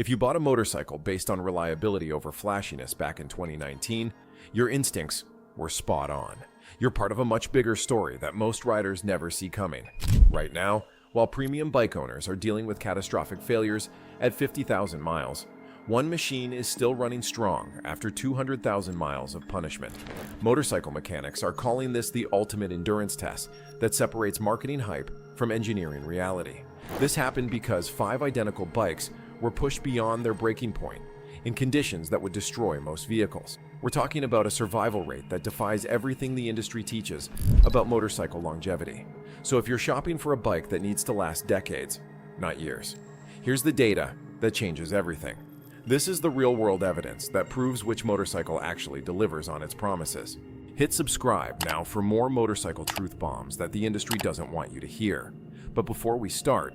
If you bought a motorcycle based on reliability over flashiness back in 2019, your instincts were spot on. You're part of a much bigger story that most riders never see coming. Right now, while premium bike owners are dealing with catastrophic failures at 50,000 miles, one machine is still running strong after 200,000 miles of punishment. Motorcycle mechanics are calling this the ultimate endurance test that separates marketing hype from engineering reality. This happened because 5 identical bikes were pushed beyond their breaking point in conditions that would destroy most vehicles. We're talking about a survival rate that defies everything the industry teaches about motorcycle longevity. So if you're shopping for a bike that needs to last decades, not years, here's the data that changes everything. This is the real-world evidence that proves which motorcycle actually delivers on its promises. Hit subscribe now for more motorcycle truth bombs that the industry doesn't want you to hear. But before we start,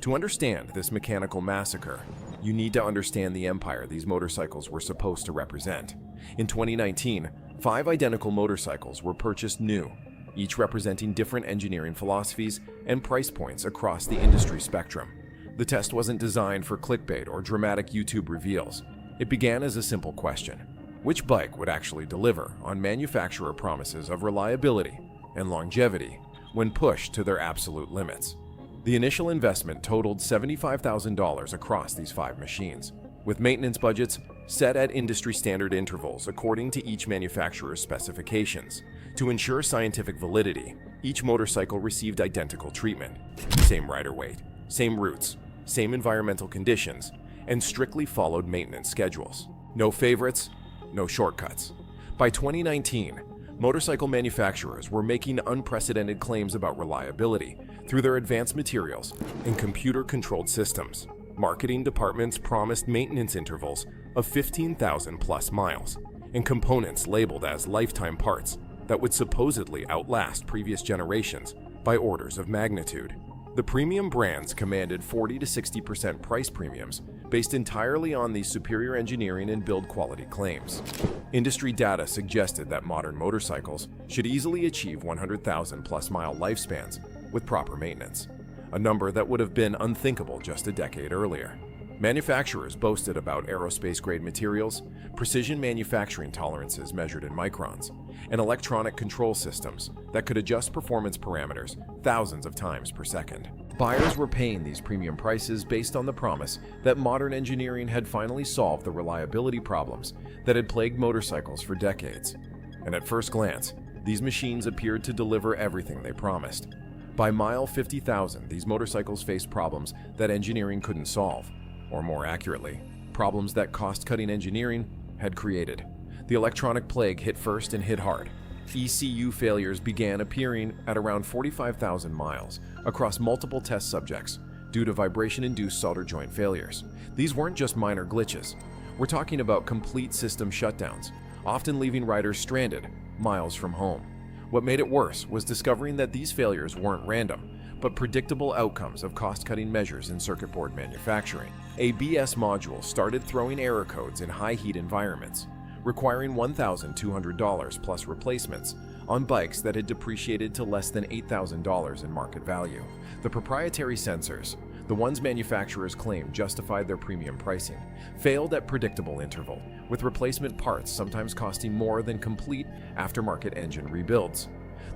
to understand this mechanical massacre, you need to understand the empire these motorcycles were supposed to represent. In 2019, 5 identical motorcycles were purchased new, each representing different engineering philosophies and price points across the industry spectrum. The test wasn't designed for clickbait or dramatic YouTube reveals. It began as a simple question: which bike would actually deliver on manufacturer promises of reliability and longevity when pushed to their absolute limits? The initial investment totaled $75,000 across these 5 machines, with maintenance budgets set at industry standard intervals according to each manufacturer's specifications. To ensure scientific validity, each motorcycle received identical treatment: same rider weight, same routes, same environmental conditions, and strictly followed maintenance schedules. No favorites, no shortcuts. By 2019, motorcycle manufacturers were making unprecedented claims about reliability through their advanced materials and computer-controlled systems. Marketing departments promised maintenance intervals of 15,000 plus miles and components labeled as lifetime parts that would supposedly outlast previous generations by orders of magnitude. The premium brands commanded 40 to 60% price premiums based entirely on these superior engineering and build quality claims. Industry data suggested that modern motorcycles should easily achieve 100,000 plus mile lifespans with proper maintenance, a number that would have been unthinkable just a decade earlier. Manufacturers boasted about aerospace-grade materials, precision manufacturing tolerances measured in microns, and electronic control systems that could adjust performance parameters thousands of times per second. Buyers were paying these premium prices based on the promise that modern engineering had finally solved the reliability problems that had plagued motorcycles for decades. And at first glance, these machines appeared to deliver everything they promised. By mile 50,000, these motorcycles faced problems that engineering couldn't solve, or more accurately, problems that cost-cutting engineering had created. The electronic plague hit first and hit hard. ECU failures began appearing at around 45,000 miles across multiple test subjects due to vibration-induced solder joint failures. These weren't just minor glitches. We're talking about complete system shutdowns, often leaving riders stranded miles from home. What made it worse was discovering that these failures weren't random, but predictable outcomes of cost-cutting measures in circuit board manufacturing. ABS modules started throwing error codes in high-heat environments, requiring $1,200 plus replacements on bikes that had depreciated to less than $8,000 in market value. The proprietary sensors, the ones manufacturers claimed justified their premium pricing, failed at predictable interval, with replacement parts sometimes costing more than complete aftermarket engine rebuilds.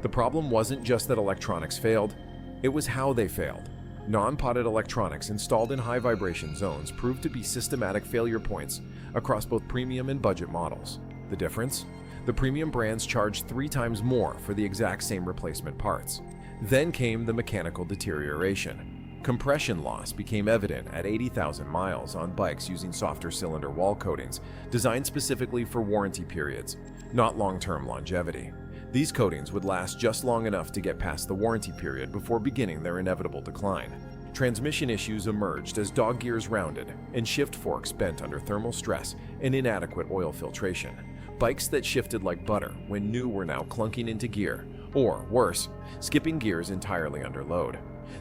The problem wasn't just that electronics failed, it was how they failed. Non-potted electronics installed in high vibration zones proved to be systematic failure points across both premium and budget models. The difference? The premium brands charged 3 times more for the exact same replacement parts. Then came the mechanical deterioration. Compression loss became evident at 80,000 miles on bikes using softer cylinder wall coatings designed specifically for warranty periods, not long-term longevity. These coatings would last just long enough to get past the warranty period before beginning their inevitable decline. Transmission issues emerged as dog gears rounded and shift forks bent under thermal stress and inadequate oil filtration. Bikes that shifted like butter when new were now clunking into gear, or worse, skipping gears entirely under load.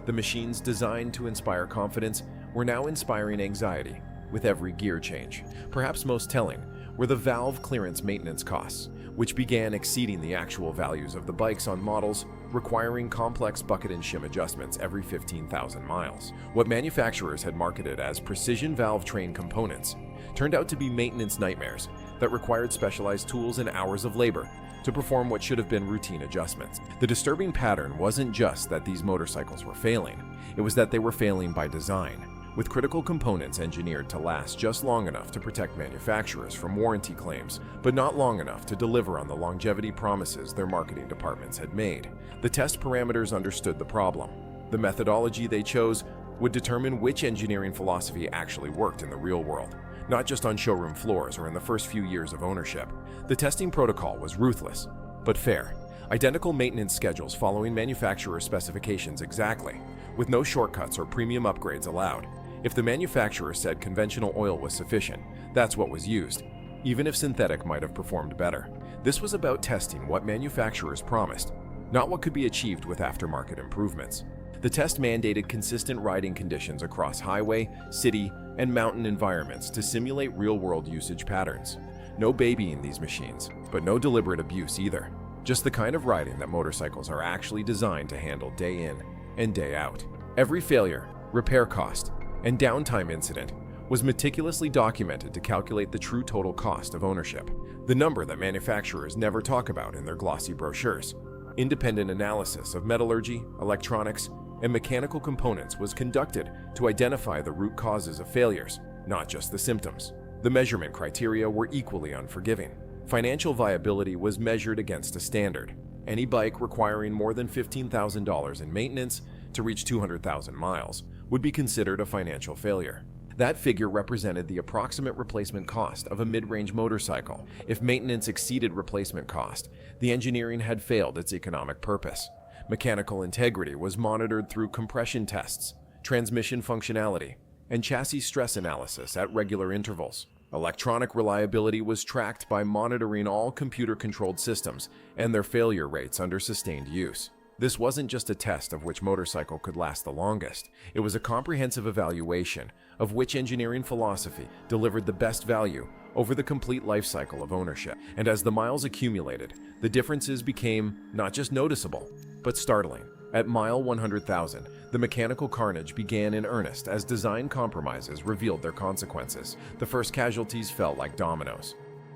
The machines designed to inspire confidence were now inspiring anxiety with every gear change. Perhaps most telling were the valve clearance maintenance costs, which began exceeding the actual values of the bikes on models requiring complex bucket and shim adjustments every 15,000 miles. What manufacturers had marketed as precision valve train components turned out to be maintenance nightmares that required specialized tools and hours of labor to perform what should have been routine adjustments. The disturbing pattern wasn't just that these motorcycles were failing, it was that they were failing by design, with critical components engineered to last just long enough to protect manufacturers from warranty claims, but not long enough to deliver on the longevity promises their marketing departments had made. The test parameters understood the problem. The methodology they chose would determine which engineering philosophy actually worked in the real world, not just on showroom floors or in the first few years of ownership. The testing protocol was ruthless, but fair. Identical maintenance schedules following manufacturer specifications exactly, with no shortcuts or premium upgrades allowed. If the manufacturer said conventional oil was sufficient, that's what was used, even if synthetic might have performed better. This was about testing what manufacturers promised, not what could be achieved with aftermarket improvements. The test mandated consistent riding conditions across highway, city, and mountain environments to simulate real-world usage patterns. No babying these machines, but no deliberate abuse either. Just the kind of riding that motorcycles are actually designed to handle day in and day out. Every failure, repair cost, and downtime incident was meticulously documented to calculate the true total cost of ownership, the number that manufacturers never talk about in their glossy brochures. Independent analysis of metallurgy, electronics, and mechanical components was conducted to identify the root causes of failures, not just the symptoms. The measurement criteria were equally unforgiving. Financial viability was measured against a standard. Any bike requiring more than $15,000 in maintenance to reach 200,000 miles would be considered a financial failure. That figure represented the approximate replacement cost of a mid-range motorcycle. If maintenance exceeded replacement cost, the engineering had failed its economic purpose. Mechanical integrity was monitored through compression tests, transmission functionality, and chassis stress analysis at regular intervals. Electronic reliability was tracked by monitoring all computer-controlled systems and their failure rates under sustained use. This wasn't just a test of which motorcycle could last the longest. It was a comprehensive evaluation of which engineering philosophy delivered the best value over the complete life cycle of ownership. And as the miles accumulated, the differences became not just noticeable, but startling. At mile 100,000, the mechanical carnage began in earnest as design compromises revealed their consequences. The first casualties fell like dominoes.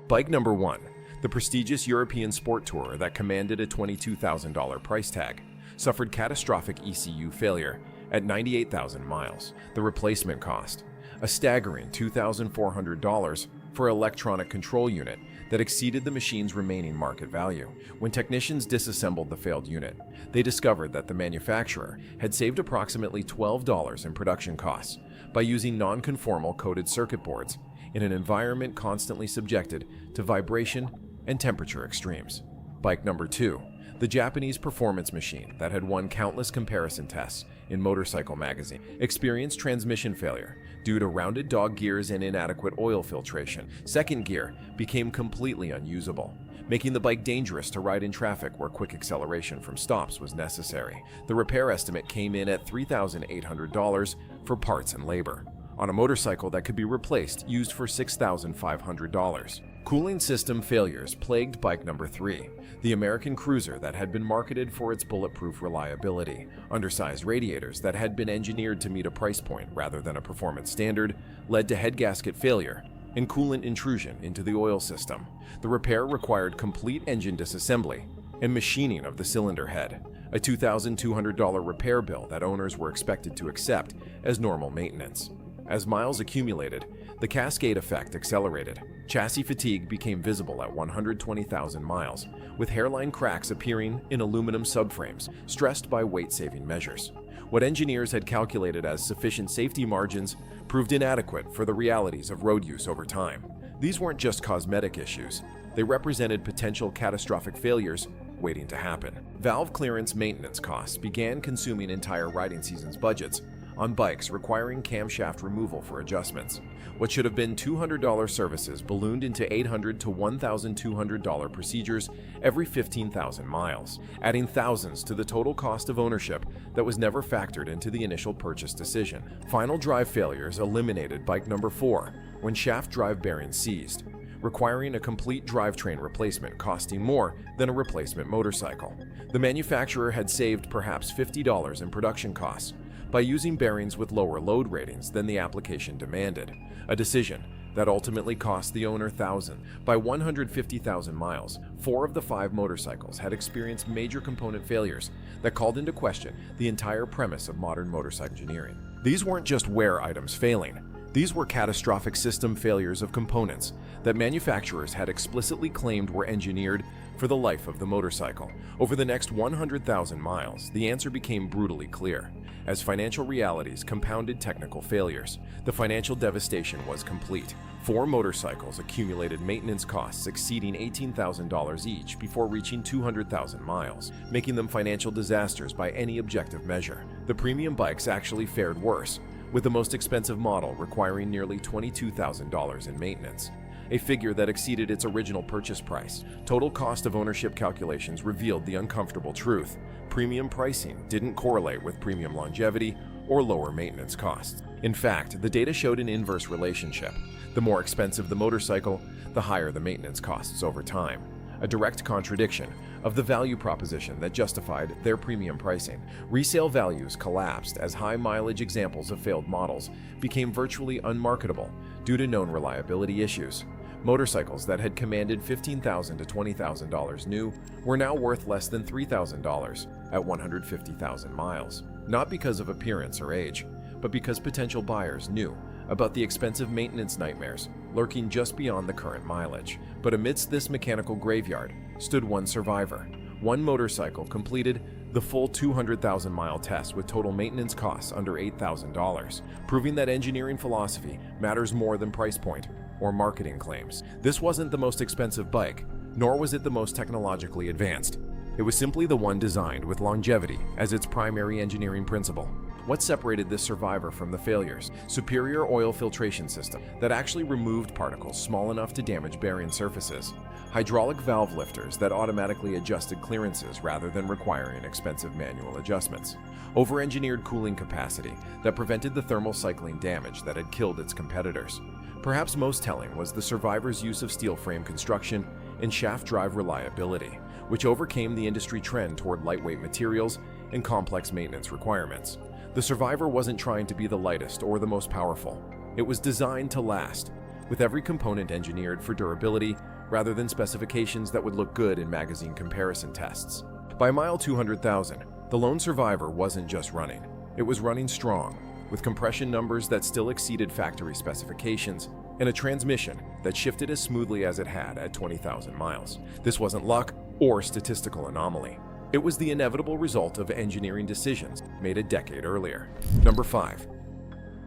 Bike number 1, the prestigious European sport tourer that commanded a $22,000 price tag, suffered catastrophic ECU failure at 98,000 miles. The replacement cost, a staggering $2,400 for an electronic control unit that exceeded the machine's remaining market value. When technicians disassembled the failed unit, they discovered that the manufacturer had saved approximately $12 in production costs by using non-conformal coated circuit boards in an environment constantly subjected to vibration and temperature extremes. Bike number 2, the Japanese performance machine that had won countless comparison tests in Motorcycle magazine, experienced transmission failure due to rounded dog gears and inadequate oil filtration. Second gear became completely unusable, making the bike dangerous to ride in traffic where quick acceleration from stops was necessary. The repair estimate came in at $3,800 for parts and labor, on a motorcycle that could be replaced used for $6,500. Cooling system failures plagued bike number 3, the American cruiser that had been marketed for its bulletproof reliability. Undersized radiators that had been engineered to meet a price point rather than a performance standard led to head gasket failure and coolant intrusion into the oil system. The repair required complete engine disassembly and machining of the cylinder head, a $2,200 repair bill that owners were expected to accept as normal maintenance. As miles accumulated, the cascade effect accelerated. Chassis fatigue became visible at 120,000 miles, with hairline cracks appearing in aluminum subframes, stressed by weight-saving measures. What engineers had calculated as sufficient safety margins proved inadequate for the realities of road use over time. These weren't just cosmetic issues. They represented potential catastrophic failures waiting to happen. Valve clearance maintenance costs began consuming entire riding seasons' budgets on bikes requiring camshaft removal for adjustments. What should have been $200 services ballooned into $800 to $1,200 procedures every 15,000 miles, adding thousands to the total cost of ownership that was never factored into the initial purchase decision. Final drive failures eliminated bike number 4 when shaft drive bearings seized, requiring a complete drivetrain replacement costing more than a replacement motorcycle. The manufacturer had saved perhaps $50 in production costs by using bearings with lower load ratings than the application demanded, a decision that ultimately cost the owner thousands. By 150,000 miles, 4 of the 5 motorcycles had experienced major component failures that called into question the entire premise of modern motorcycle engineering. These weren't just wear items failing. These were catastrophic system failures of components that manufacturers had explicitly claimed were engineered for the life of the motorcycle. Over the next 100,000 miles, the answer became brutally clear. As financial realities compounded technical failures, the financial devastation was complete. 4 motorcycles accumulated maintenance costs exceeding $18,000 each before reaching 200,000 miles, making them financial disasters by any objective measure. The premium bikes actually fared worse, with the most expensive model requiring nearly $22,000 in maintenance, a figure that exceeded its original purchase price. Total cost of ownership calculations revealed the uncomfortable truth. Premium pricing didn't correlate with premium longevity or lower maintenance costs. In fact, the data showed an inverse relationship. The more expensive the motorcycle, the higher the maintenance costs over time, a direct contradiction of the value proposition that justified their premium pricing. Resale values collapsed as high-mileage examples of failed models became virtually unmarketable due to known reliability issues. Motorcycles that had commanded $15,000 to $20,000 new were now worth less than $3,000 at 150,000 miles, not because of appearance or age, but because potential buyers knew about the expensive maintenance nightmares lurking just beyond the current mileage. But amidst this mechanical graveyard stood one survivor. One motorcycle completed the full 200,000-mile test with total maintenance costs under $8,000, proving that engineering philosophy matters more than price point or marketing claims. This wasn't the most expensive bike, nor was it the most technologically advanced. It was simply the one designed with longevity as its primary engineering principle. What separated this survivor from the failures? Superior oil filtration system that actually removed particles small enough to damage bearing surfaces. Hydraulic valve lifters that automatically adjusted clearances rather than requiring expensive manual adjustments. Over-engineered cooling capacity that prevented the thermal cycling damage that had killed its competitors. Perhaps most telling was the survivor's use of steel frame construction and shaft drive reliability, which overcame the industry trend toward lightweight materials and complex maintenance requirements. The survivor wasn't trying to be the lightest or the most powerful. It was designed to last, with every component engineered for durability rather than specifications that would look good in magazine comparison tests. By mile 200,000, the lone survivor wasn't just running. It was running strong, with compression numbers that still exceeded factory specifications and a transmission that shifted as smoothly as it had at 20,000 miles. This wasn't luck or statistical anomaly. It was the inevitable result of engineering decisions made a decade earlier. Number 5.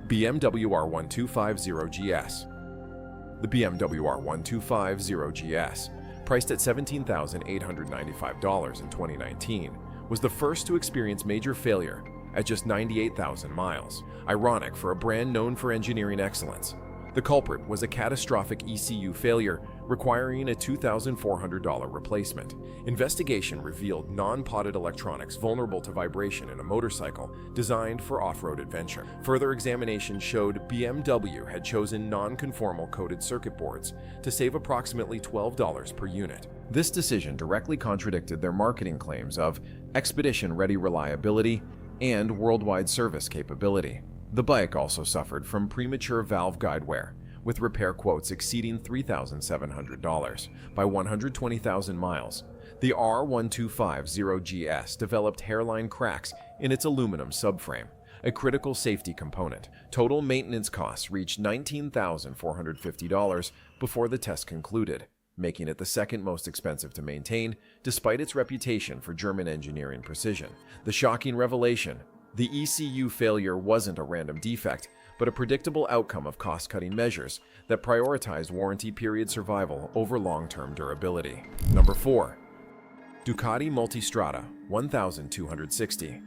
BMW R1250GS. The BMW R1250GS, priced at $17,895 in 2019, was the first to experience major failure at just 98,000 miles. Ironic for a brand known for engineering excellence. The culprit was a catastrophic ECU failure requiring a $2,400 replacement. Investigation revealed non-potted electronics vulnerable to vibration in a motorcycle designed for off-road adventure. Further examination showed BMW had chosen non-conformal coated circuit boards to save approximately $12 per unit. This decision directly contradicted their marketing claims of expedition-ready reliability and worldwide service capability. The bike also suffered from premature valve guide wear, with repair quotes exceeding $3,700. By 120,000 miles, the R1250GS developed hairline cracks in its aluminum subframe, a critical safety component. Total maintenance costs reached $19,450 before the test concluded, making it the second most expensive to maintain, despite its reputation for German engineering precision. The shocking revelation: the ECU failure wasn't a random defect, but a predictable outcome of cost-cutting measures that prioritized warranty period survival over long-term durability. Number 4. Ducati Multistrada 1260.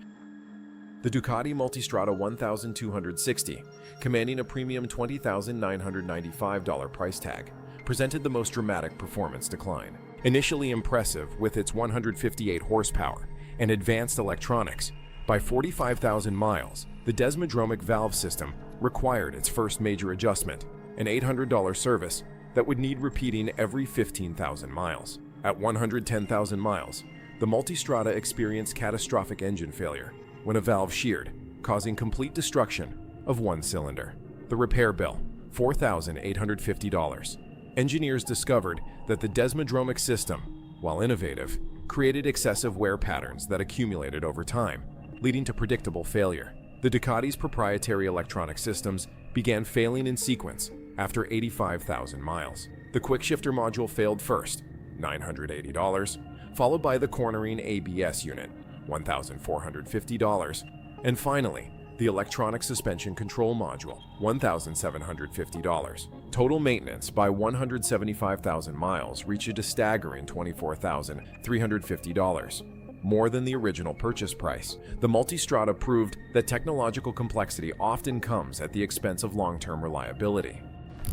The Ducati Multistrada 1260, commanding a premium $20,995 price tag, presented the most dramatic performance decline. Initially impressive with its 158 horsepower and advanced electronics, by 45,000 miles, the desmodromic valve system required its first major adjustment, an $800 service that would need repeating every 15,000 miles. At 110,000 miles, the Multistrada experienced catastrophic engine failure when a valve sheared, causing complete destruction of one cylinder. The repair bill, $4,850. Engineers discovered that the desmodromic system, while innovative, created excessive wear patterns that accumulated over time, leading to predictable failure. The Ducati's proprietary electronic systems began failing in sequence after 85,000 miles. The quickshifter module failed first, $980, followed by the cornering ABS unit, $1,450, and finally, the electronic suspension control module, $1,750. Total maintenance by 175,000 miles reached a staggering $24,350, more than the original purchase price. The Multistrada proved that technological complexity often comes at the expense of long-term reliability.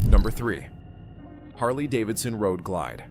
Number 3. Harley-Davidson Road Glide.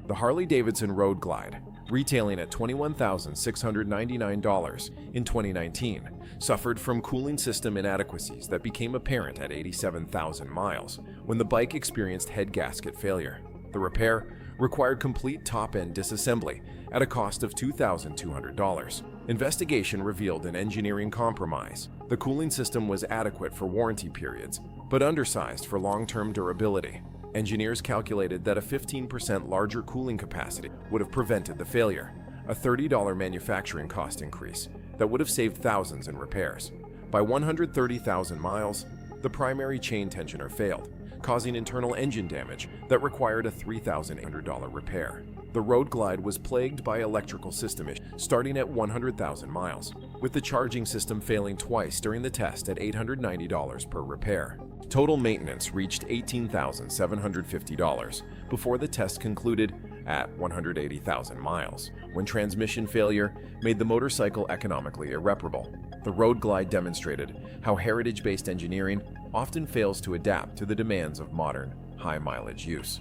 The Harley-Davidson Road Glide, retailing at $21,699 in 2019, suffered from cooling system inadequacies that became apparent at 87,000 miles when the bike experienced head gasket failure. The repair required complete top-end disassembly at a cost of $2,200. Investigation revealed an engineering compromise. The cooling system was adequate for warranty periods, but undersized for long-term durability. Engineers calculated that a 15% larger cooling capacity would have prevented the failure, a $30 manufacturing cost increase that would have saved thousands in repairs. By 130,000 miles, the primary chain tensioner failed, causing internal engine damage that required a $3,800 repair. The Road Glide was plagued by electrical system issues starting at 100,000 miles, with the charging system failing twice during the test at $890 per repair. Total maintenance reached $18,750 before the test concluded at 180,000 miles, when transmission failure made the motorcycle economically irreparable. The Road Glide demonstrated how heritage-based engineering often fails to adapt to the demands of modern, high-mileage use.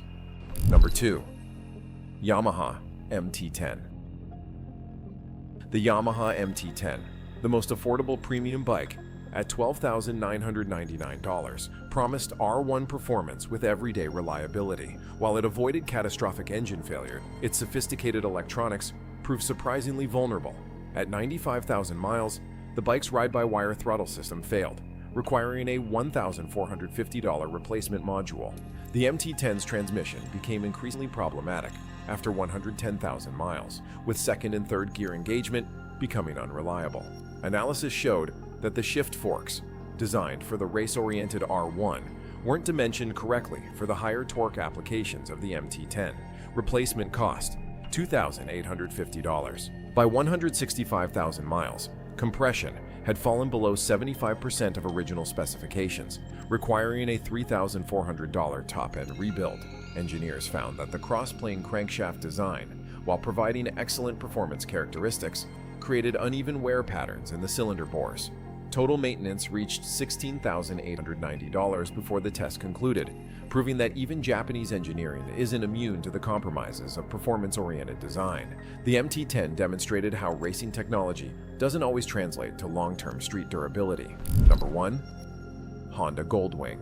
Number 2. Yamaha MT-10. The Yamaha MT-10, the most affordable premium bike at $12,999, promised R1 performance with everyday reliability. While it avoided catastrophic engine failure, its sophisticated electronics proved surprisingly vulnerable. At 95,000 miles, the bike's ride-by-wire throttle system failed, requiring a $1,450 replacement module. The MT-10's transmission became increasingly problematic after 110,000 miles, with second and third gear engagement becoming unreliable. Analysis showed that the shift forks, designed for the race-oriented R1, weren't dimensioned correctly for the higher torque applications of the MT-10. Replacement cost, $2,850. By 165,000 miles, compression had fallen below 75% of original specifications, requiring a $3,400 top-end rebuild. Engineers found that the cross-plane crankshaft design, while providing excellent performance characteristics, created uneven wear patterns in the cylinder bores. Total maintenance reached $16,890 before the test concluded, proving that even Japanese engineering isn't immune to the compromises of performance-oriented design. The MT-10 demonstrated how racing technology doesn't always translate to long-term street durability. Number 1. Honda Goldwing.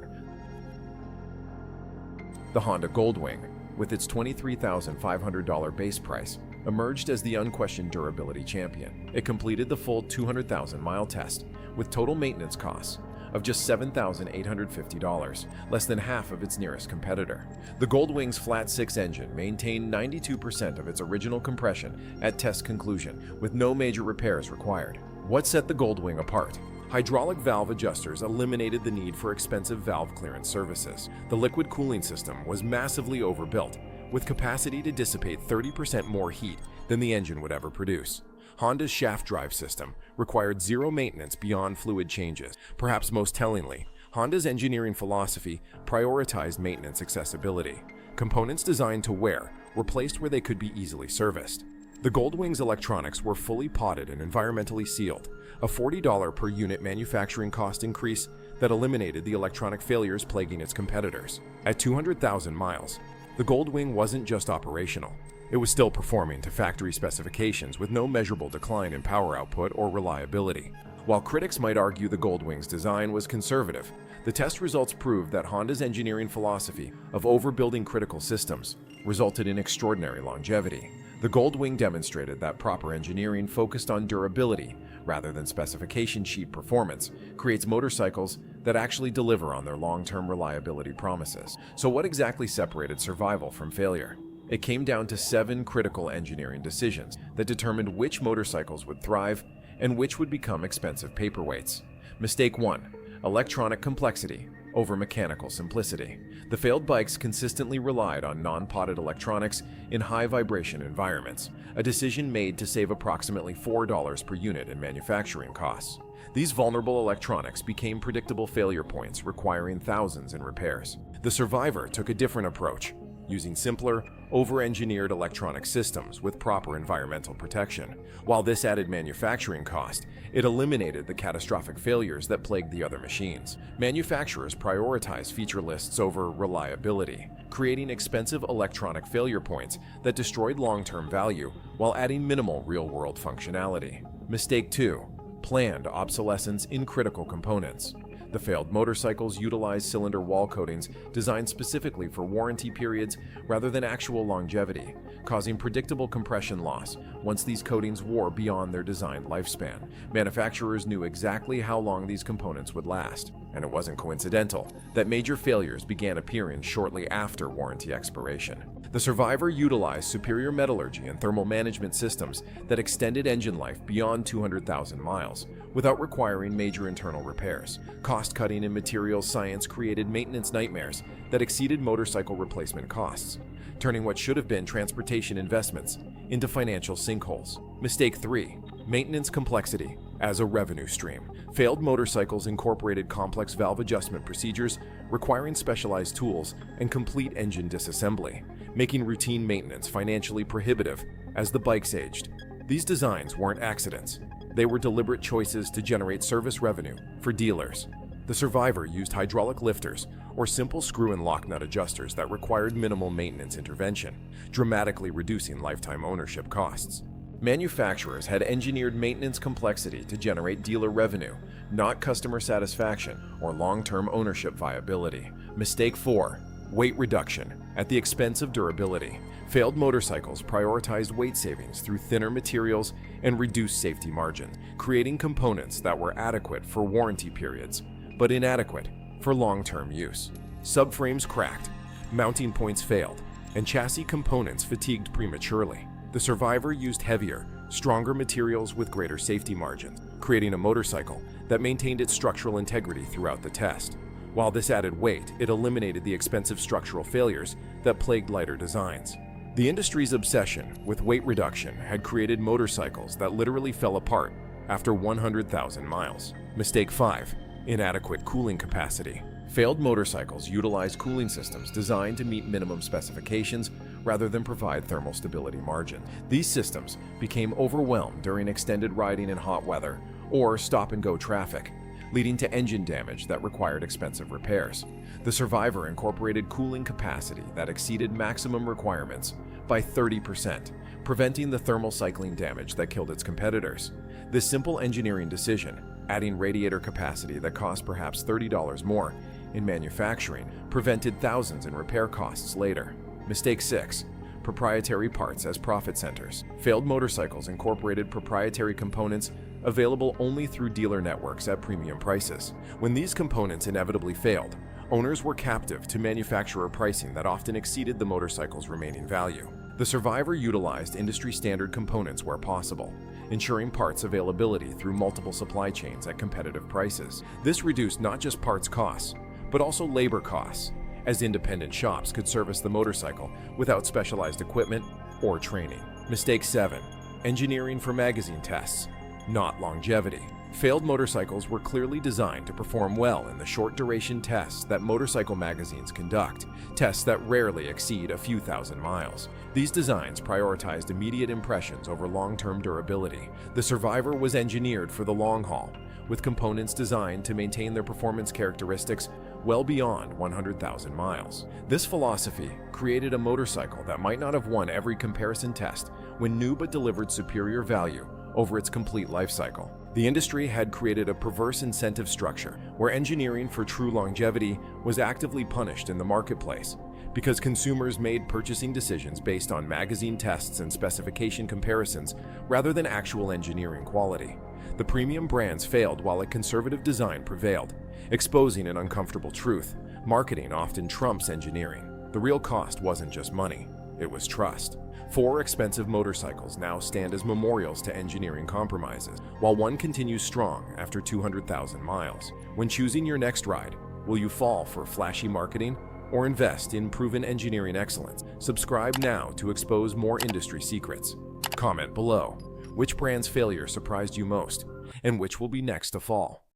The Honda Goldwing, with its $23,500 base price, emerged as the unquestioned durability champion. It completed the full 200,000-mile test with total maintenance costs of just $7,850, less than half of its nearest competitor. The Goldwing's flat-six engine maintained 92% of its original compression at test conclusion, with no major repairs required. What set the Goldwing apart? Hydraulic valve adjusters eliminated the need for expensive valve clearance services. The liquid cooling system was massively overbuilt, with capacity to dissipate 30% more heat than the engine would ever produce. Honda's shaft drive system required zero maintenance beyond fluid changes. Perhaps most tellingly, Honda's engineering philosophy prioritized maintenance accessibility. Components designed to wear were placed where they could be easily serviced. The Goldwing's electronics were fully potted and environmentally sealed, a $40 per unit manufacturing cost increase that eliminated the electronic failures plaguing its competitors. At 200,000 miles, the Goldwing wasn't just operational. It was still performing to factory specifications with no measurable decline in power output or reliability. While critics might argue the Goldwing's design was conservative, The test results proved that Honda's engineering philosophy of overbuilding critical systems resulted in extraordinary longevity. The Gold Wing demonstrated that proper engineering focused on durability rather than specification sheet performance creates motorcycles that actually deliver on their long-term reliability promises. So what exactly separated survival from failure? It came down to 7 critical engineering decisions that determined which motorcycles would thrive and which would become expensive paperweights. Mistake 1. Electronic complexity over mechanical simplicity. The failed bikes consistently relied on non-potted electronics in high-vibration environments, a decision made to save approximately $4 per unit in manufacturing costs. These vulnerable electronics became predictable failure points requiring thousands in repairs. The Survivor took a different approach, using simpler, over-engineered electronic systems with proper environmental protection. While this added manufacturing cost, it eliminated the catastrophic failures that plagued the other machines. Manufacturers prioritize feature lists over reliability, creating expensive electronic failure points that destroyed long-term value while adding minimal real-world functionality. Mistake 2. Planned obsolescence in critical components. The failed motorcycles utilized cylinder wall coatings designed specifically for warranty periods rather than actual longevity, causing predictable compression loss once these coatings wore beyond their designed lifespan. Manufacturers knew exactly how long these components would last, and it wasn't coincidental that major failures began appearing shortly after warranty expiration. The Survivor utilized superior metallurgy and thermal management systems that extended engine life beyond 200,000 miles without requiring major internal repairs. Cost-cutting in materials science created maintenance nightmares that exceeded motorcycle replacement costs, turning what should have been transportation investments into financial sinkholes. Mistake 3. Maintenance complexity as a revenue stream. Failed motorcycles incorporated complex valve adjustment procedures requiring specialized tools and complete engine disassembly, making routine maintenance financially prohibitive as the bikes aged. These designs weren't accidents. They were deliberate choices to generate service revenue for dealers. The Survivor used hydraulic lifters or simple screw and lock nut adjusters that required minimal maintenance intervention, dramatically reducing lifetime ownership costs. Manufacturers had engineered maintenance complexity to generate dealer revenue, not customer satisfaction or long-term ownership viability. Mistake 4. Weight reduction at the expense of durability. Failed motorcycles prioritized weight savings through thinner materials and reduced safety margins, creating components that were adequate for warranty periods, but inadequate for long-term use. Subframes cracked, mounting points failed, and chassis components fatigued prematurely. The Survivor used heavier, stronger materials with greater safety margins, creating a motorcycle that maintained its structural integrity throughout the test. While this added weight, it eliminated the expensive structural failures that plagued lighter designs. The industry's obsession with weight reduction had created motorcycles that literally fell apart after 100,000 miles. Mistake 5. Inadequate cooling capacity. Failed motorcycles utilized cooling systems designed to meet minimum specifications rather than provide thermal stability margin. These systems became overwhelmed during extended riding in hot weather or stop-and-go traffic, leading to engine damage that required expensive repairs. The Survivor incorporated cooling capacity that exceeded maximum requirements by 30%, preventing the thermal cycling damage that killed its competitors. This simple engineering decision, adding radiator capacity that cost perhaps $30 more in manufacturing, prevented thousands in repair costs later. Mistake 6. Proprietary parts as profit centers. Failed motorcycles incorporated proprietary components available only through dealer networks at premium prices. When these components inevitably failed, owners were captive to manufacturer pricing that often exceeded the motorcycle's remaining value. The Survivor utilized industry-standard components where possible, ensuring parts availability through multiple supply chains at competitive prices. This reduced not just parts costs, but also labor costs, as independent shops could service the motorcycle without specialized equipment or training. Mistake 7. Engineering for magazine tests, not longevity. Failed motorcycles were clearly designed to perform well in the short-duration tests that motorcycle magazines conduct, tests that rarely exceed a few thousand miles. These designs prioritized immediate impressions over long-term durability. The Survivor was engineered for the long haul, with components designed to maintain their performance characteristics well beyond 100,000 miles. This philosophy created a motorcycle that might not have won every comparison test when new but delivered superior value over its complete life cycle. The industry had created a perverse incentive structure where engineering for true longevity was actively punished in the marketplace because consumers made purchasing decisions based on magazine tests and specification comparisons rather than actual engineering quality. The premium brands failed while a conservative design prevailed, exposing an uncomfortable truth: marketing often trumps engineering. The real cost wasn't just money, it was trust. 4 expensive motorcycles now stand as memorials to engineering compromises, while one continues strong after 200,000 miles. When choosing your next ride, will you fall for flashy marketing or invest in proven engineering excellence? Subscribe now to expose more industry secrets. Comment below which brand's failure surprised you most, and which will be next to fall.